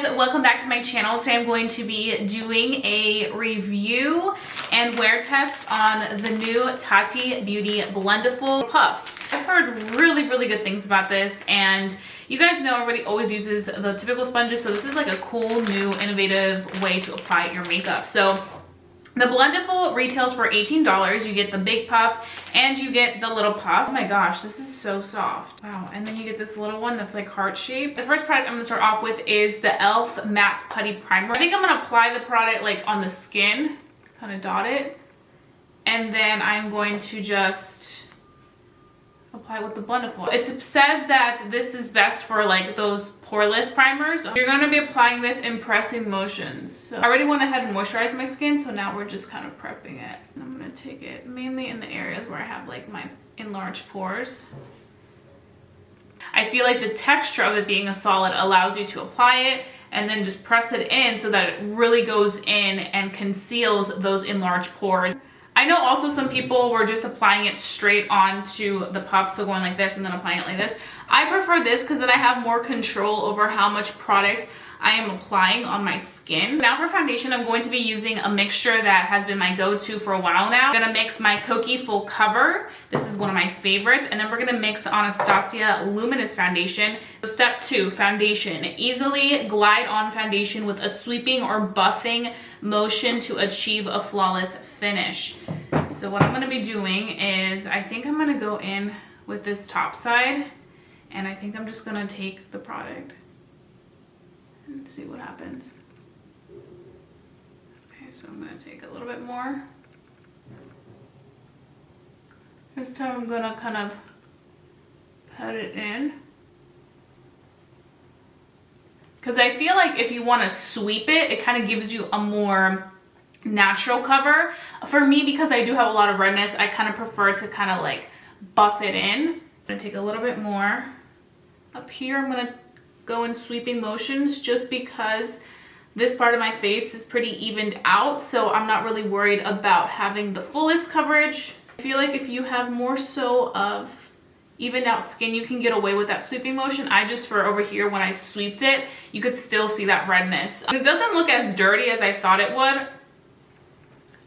guys, welcome back to my channel. Today I'm going to be doing a review and wear test on the new Tati Beauty Blendiful puffs. I've heard really good things about this, and you guys know everybody always uses the typical sponges, so this is like a cool new innovative way to apply your makeup. So the Blendiful retails for $18. You get the big puff and you get the little puff. Oh my gosh, this is so soft. Wow, and then you get this little one that's like heart-shaped. The first product I'm gonna start off with is the e.l.f. Matte Putty Primer. I think I'm gonna apply the product like on the skin, kind of dot it. And then I'm going to just apply with the Blendiful. It says that this is best for like those poreless primers. You're going to be applying this in pressing motions. So I already went ahead and moisturized my skin, so now we're just kind of prepping it. I'm going to take it mainly in the areas where I have like my enlarged pores. I feel like the texture of it being a solid allows you to apply it and then just press it in so that it really goes in and conceals those enlarged pores. I know also some people were just applying it straight onto the puff, so going like this and then applying it like this. I prefer this because then I have more control over how much product I am applying on my skin. Now for foundation, I'm going to be using a mixture that has been my go-to for a while now. I'm gonna mix my Kokie Full Cover. This is one of my favorites. And then we're gonna mix the Anastasia Luminous Foundation. So step 2, foundation. Easily glide on foundation with a sweeping or buffing motion to achieve a flawless finish. So what I'm gonna be doing is, I think I'm gonna go in with this top side, and I think I'm just gonna take the product and see what happens. Okay, so I'm gonna take a little bit more. This time I'm gonna kind of pat it in, because I feel like if you want to sweep it, it kind of gives you a more natural cover. For me, because I do have a lot of redness, I kind of prefer to kind of like buff it in. I'm gonna take a little bit more up here. I'm gonna go in sweeping motions just because this part of my face is pretty evened out, so I'm not really worried about having the fullest coverage. I feel like if you have more so of evened out skin, you can get away with that sweeping motion. I just, for over here, when I sweeped it, you could still see that redness. It doesn't look as dirty as I thought it would.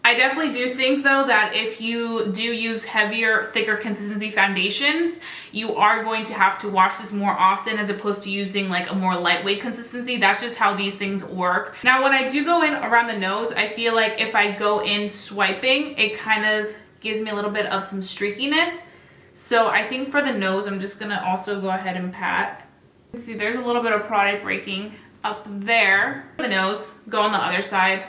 I definitely do think though that if you do use heavier, thicker consistency foundations, you are going to have to wash this more often as opposed to using like a more lightweight consistency. That's just how these things work. Now, when I do go in around the nose, I feel like if I go in swiping, it kind of gives me a little bit of some streakiness. So I think for the nose, I'm just gonna also go ahead and pat. See, there's a little bit of product breaking up there. The nose, go on the other side.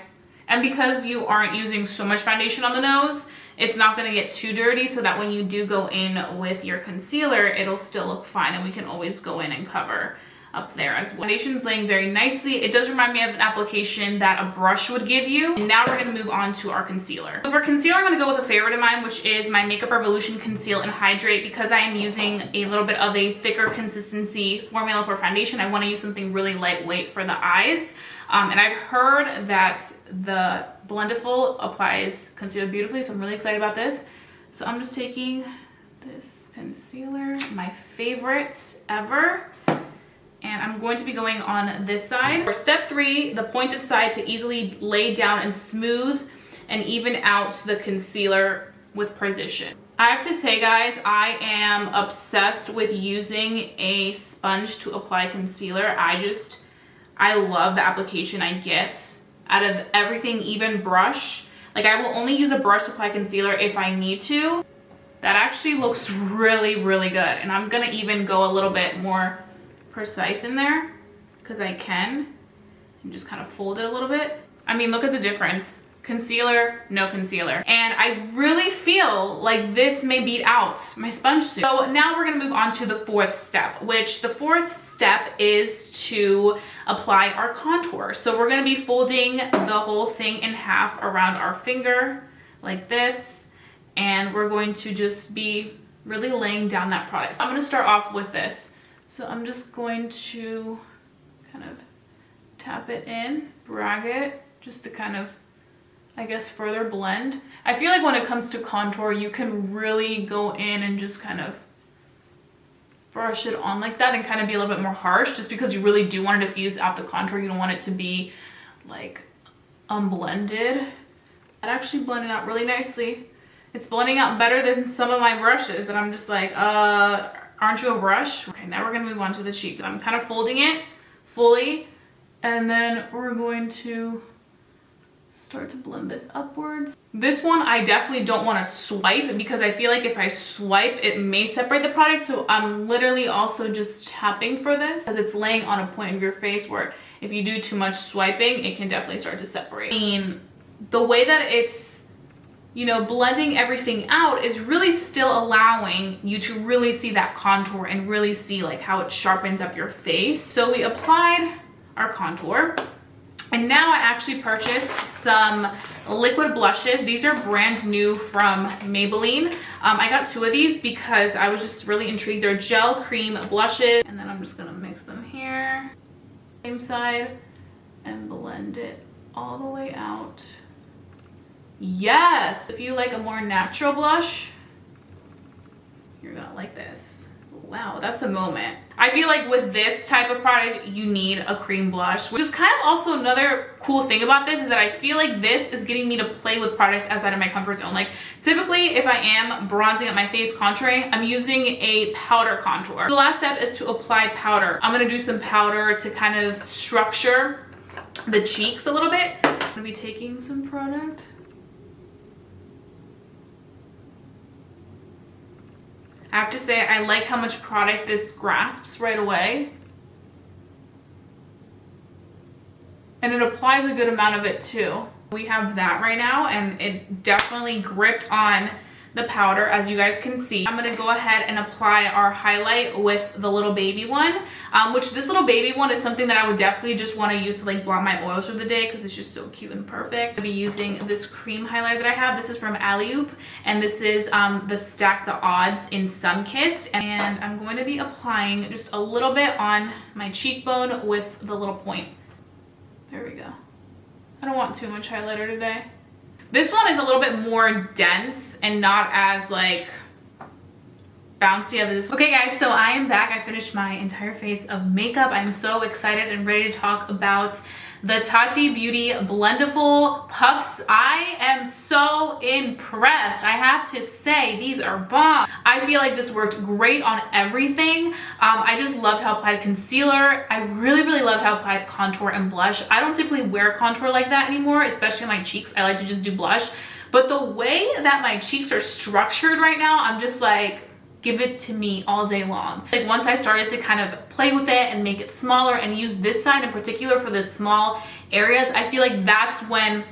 And because you aren't using so much foundation on the nose, it's not gonna get too dirty, so that when you do go in with your concealer, it'll still look fine, and we can always go in and cover up there as well. Foundation's laying very nicely. It does remind me of an application that a brush would give you. And now we're gonna move on to our concealer. So for concealer, I'm gonna go with a favorite of mine, which is my Makeup Revolution Conceal and Hydrate. Because I am using a little bit of a thicker consistency formula for foundation, I wanna use something really lightweight for the eyes. And I've heard that the Blendiful applies concealer beautifully, so I'm really excited about this. So I'm just taking this concealer, my favorite ever, and I'm going to be going on this side. For step 3, the pointed side to easily lay down and smooth and even out the concealer with precision. I have to say, guys, I am obsessed with using a sponge to apply concealer. I love the application I get out of everything, even brush. Like, I will only use a brush to apply concealer if I need to. That actually looks really good. And I'm gonna even go a little bit more precise in there because I can, and just kind of fold it a little bit. I mean, look at the difference. Concealer, no concealer. And I really feel like this may beat out my sponge suit. So now we're gonna move on to the 4th step, which the 4th step is to apply our contour. So we're gonna be folding the whole thing in half around our finger like this, and we're going to just be really laying down that product. So I'm gonna start off with this. So I'm just going to kind of tap it in, drag it, just to kind of, I guess, further blend. I feel like when it comes to contour, you can really go in and just kind of brush it on like that and kind of be a little bit more harsh, just because you really do want to diffuse out the contour. You don't want it to be like unblended. That actually blended out really nicely. It's blending out better than some of my brushes that I'm just like, aren't you a brush? Okay, now we're gonna move on to the cheek. I'm kind of folding it fully, and then we're going to start to blend this upwards. This one I definitely don't want to swipe, because I feel like if I swipe it may separate the product, so I'm literally also just tapping for this, as it's laying on a point of your face where if you do too much swiping it can definitely start to separate. I mean, the way that it's, you know, blending everything out is really still allowing you to really see that contour and really see like how it sharpens up your face. So we applied our contour, and now I actually purchased some liquid blushes. These are brand new from Maybelline. I got 2 of these because I was just really intrigued. They're gel cream blushes, and then I'm just gonna mix them here, same side, and blend it all the way out. Yes, if you like a more natural blush, you're gonna like this. Wow, that's a moment. I feel like with this type of product, you need a cream blush, which is kind of also another cool thing about this, is that I feel like this is getting me to play with products outside of my comfort zone. Like typically if I am bronzing up my face, contouring, I'm using a powder contour. The last step is to apply powder. I'm gonna do some powder to kind of structure the cheeks a little bit. I'm gonna be taking some product. I have to say, I like how much product this grasps right away. And it applies a good amount of it too. We have that right now, and it definitely gripped on the powder, as you guys can see. I'm gonna go ahead and apply our highlight with the little baby one, which this little baby one is something that I would definitely just wanna use to like blot my oils for the day, because it's just so cute and perfect. I'll be using this cream highlighter that I have. This is from Alleyoop, and this is the Stack the Odds in Sunkissed. And I'm going to be applying just a little bit on my cheekbone with the little point. There we go. I don't want too much highlighter today. This one is a little bit more dense and not as like bouncy as this. Okay guys, so I am back. I finished my entire face of makeup. I'm so excited and ready to talk about the Tati Beauty Blendiful Puffs. I am so impressed. I have to say, these are bomb. I feel like this worked great on everything. I just loved how I applied concealer. I really loved how I applied contour and blush. I don't typically wear contour like that anymore, especially on my cheeks. I like to just do blush. But the way that my cheeks are structured right now, I'm just like, give it to me all day long. Like once I started to kind of play with it and make it smaller and use this side in particular for the small areas, I feel like that's when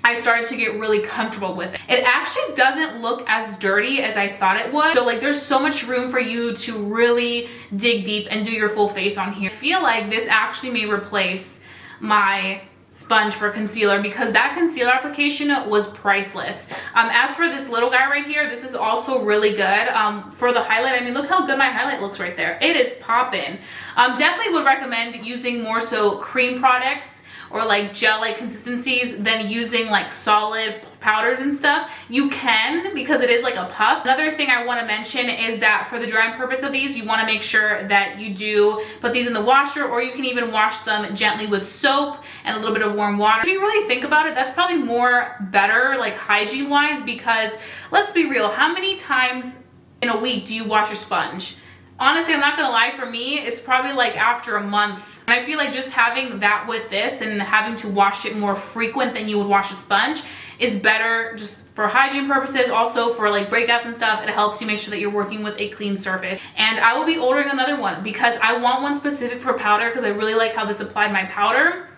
I started to get really comfortable with it. It actually doesn't look as dirty as I thought it would. So like there's so much room for you to really dig deep and do your full face on here. I feel like this actually may replace my sponge for concealer, because that concealer application was priceless. As for this little guy right here, this is also really good. For the highlight, I mean, look how good my highlight looks right there. It is popping. Definitely would recommend using more so cream products or like gel-like consistencies than using like solid powders and stuff. You can, because it is like a puff. Another thing I want to mention is that for the drying purpose of these, you want to make sure that you do put these in the washer, or you can even wash them gently with soap and a little bit of warm water. If you really think about it, that's probably more better like hygiene wise, because let's be real, how many times in a week do you wash your sponge? Honestly, I'm not gonna lie, for me, it's probably like after a month. And I feel like just having that with this and having to wash it more frequent than you would wash a sponge is better, just for hygiene purposes, also for like breakouts and stuff. It helps you make sure that you're working with a clean surface. And I will be ordering another one because I want one specific for powder, because I really like how this applied my powder.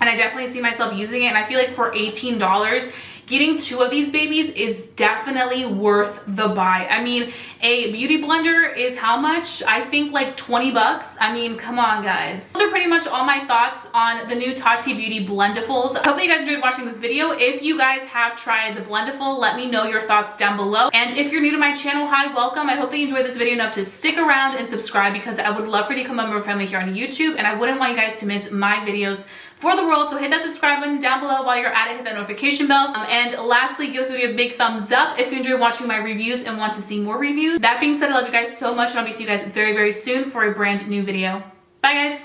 And I definitely see myself using it. And I feel like for $18, getting 2 of these babies is definitely worth the buy. I mean, a beauty blender is how much? I think like 20 bucks. I mean, come on guys. Those are pretty much all my thoughts on the new Tati Beauty Blendifuls. I hope that you guys enjoyed watching this video. If you guys have tried the Blendiful, let me know your thoughts down below. And if you're new to my channel, hi, welcome. I hope that you enjoyed this video enough to stick around and subscribe, because I would love for you to become a member of my family here on YouTube, and I wouldn't want you guys to miss my videos for the world. So hit that subscribe button down below. While you're at it, hit that notification bell. And lastly, give this video a big thumbs up if you enjoy watching my reviews and want to see more reviews. That being said, I love you guys so much, and I'll be seeing you guys very, very soon for a brand new video. Bye, guys.